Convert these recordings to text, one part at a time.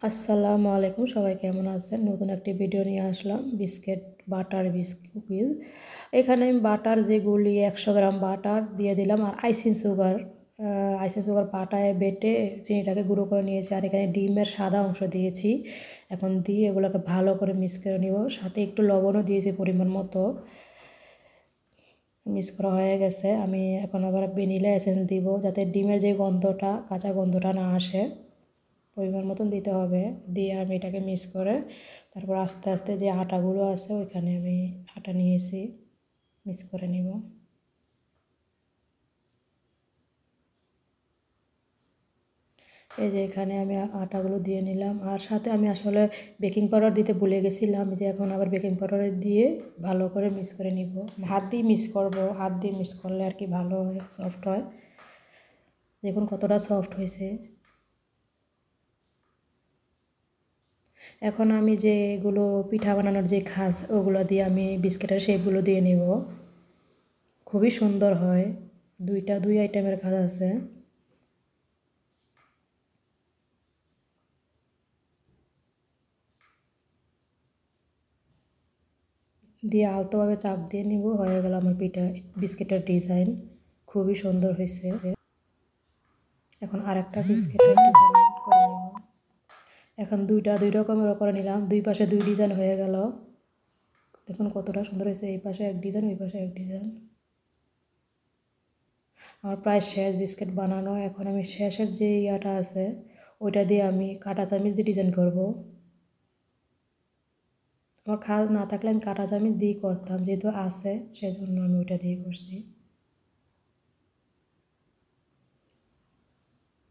আসসালামু আলাইকুম, সবাই কেমন আছেন? নতুন একটি ভিডিও নিয়ে আসলাম, বিস্কিট বাটার কুকিজ। এখানে আমি বাটার যেগুলি 100 গ্রাম বাটার দিয়ে দিলাম, আর আইসিং সুগার পাটায় বেটে চিনিটাকে গুঁড়ো করে নিয়েছি, আর এখানে ডিমের সাদা অংশ দিয়েছি। এখন দিয়ে এগুলোকে ভালো করে মিক্স করে নিব, সাথে একটু লবণও দিয়েছি পরিমাণ মতো। মিক্স করা হয়ে গেছে। আমি এখন আবার ভ্যানিলা এসেন্স দিব, যাতে ডিমের যে গন্ধটা, কাঁচা গন্ধটা না আসে। পরিমাণ মতন দিতে হবে। দিয়ে আমি এটাকে মিক্স করে তারপর আস্তে আস্তে যে আটাগুলো আছে ওইখানে আমি আটা নিয়েছি, মিক্স করে নিব। এই যে এখানে আমি আটাগুলো দিয়ে নিলাম, আর সাথে আমি আসলে বেকিং পাউডার দিতে ভুলে গেছিলাম, যে এখন আবার বেকিং পাউডার দিয়ে ভালো করে মিক্স করে নিব। হাত দিয়ে মিক্স করব, হাত দিয়ে মিক্স করলে আর কি ভালো হয়, সফট হয়। দেখুন কতটা সফট হয়েছে। এখন আমি যে এগুলো পিঠা বানানোর যে খাস, ওগুলো দিয়ে আমি বিস্কিটের শেপগুলো দিয়ে নেব। খুবই সুন্দর হয়। দুই আইটেমের খাস আছে। দিয়ে আলতোভাবে চাপ দিয়ে নিব, হয়ে গেল আমার পিঠা বিস্কিটের ডিজাইন। খুবই সুন্দর হয়েছে। এখন আরেকটা বিস্কিটের ডিজাইন করে নেব। এখন দুই রকমের করে নিলাম, দুই পাশে দুই ডিজাইন হয়ে গেল। দেখুন কতটা সুন্দর হয়েছে, এই পাশে এক ডিজাইন, ওই পাশে এক ডিজাইন। আমার প্রায় শেষ বিস্কিট বানানো। এখন আমি শেষের যে ইয়াটা আছে ওইটা দিয়ে আমি কাঁটা চামচ দিয়ে ডিজাইন করব। আমার খাস না থাকলে আমি কাঁটা চামচ দিয়েই করতাম, যেহেতু আছে সেজন্য আমি ওইটা দিয়ে করছি।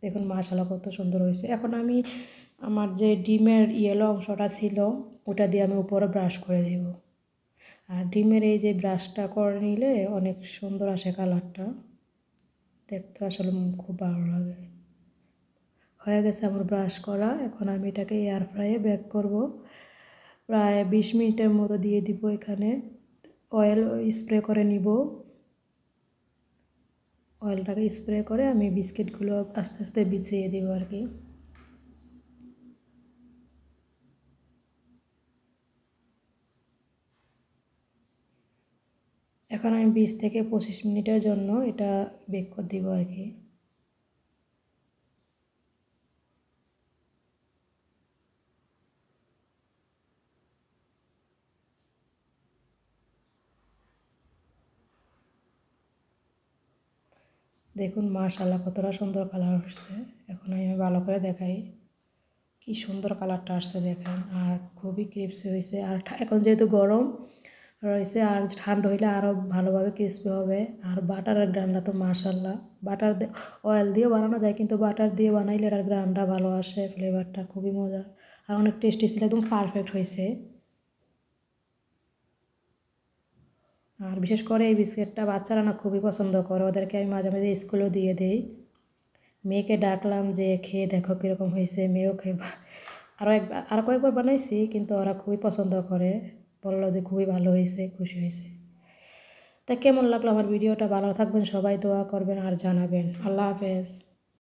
দেখুন মাশাআল্লাহ কত সুন্দর হয়েছে। এখন আমি আমার যে ডিমের ইয়েলো অংশটা ছিল ওটা দিয়ে আমি উপরে ব্রাশ করে দেব। আর ডিমের এই যে ব্রাশটা করে নিলে অনেক সুন্দর আসে কালারটা, দেখতে আসলে খুব ভালো লাগে। হয়ে গেছে আমার ব্রাশ করা। এখন আমি এটাকে এয়ার ফ্রাইয়ে বেক করব। প্রায় 20 মিনিটের মতো দিয়ে দিব। এখানে অয়েল স্প্রে করে নিব। অয়েলটাকে স্প্রে করে আমি বিস্কিটগুলো আস্তে আস্তে বিছিয়ে দেবো আর কি। এখন আমি 20 থেকে 25 মিনিটের জন্য এটা বেক করে দিব আর কি। দেখুন মাশাআল্লাহ কতটা সুন্দর কালার আসছে। এখন আমি ভালো করে দেখাই, কি সুন্দর কালারটা আসছে দেখেন। আর খুবই ক্রিস্পি হয়েছে। আর এখন যেহেতু গরম রয়েছে, আর ঠান্ডা হইলে আরও ভালোভাবে ক্রিস্পি হবে। আর বাটারের গ্রানটা তো মাশাআল্লাহ। অয়েল দিয়েও বানানো যায়, কিন্তু বাটার দিয়ে বানাইলে এটার গ্রানটা ভালো আসে, ফ্লেভারটা খুবই মজা। আর অনেক টেস্টি ছিল, একদম পারফেক্ট হয়েছে। আর বিশেষ করে এই বিস্কিটটা বাচ্চারা না খুবই পছন্দ করে, ওদেরকে আমি মাঝে মাঝে স্কুলেও দিয়ে দিই। মেয়েকে ডাকলাম যে খেয়ে দেখো কীরকম হয়েছে, মেয়েও খেয়ে আরও কয়েকবার বানাইছি, কিন্তু ওরা খুবই পছন্দ করে, বললো যে খুবই ভালো হয়েছে, খুশি হয়েছে। তা কেমন লাগলো আমার ভিডিওটা? ভালো থাকবেন সবাই, দোয়া করবেন আর জানাবেন। আল্লাহ হাফেজ।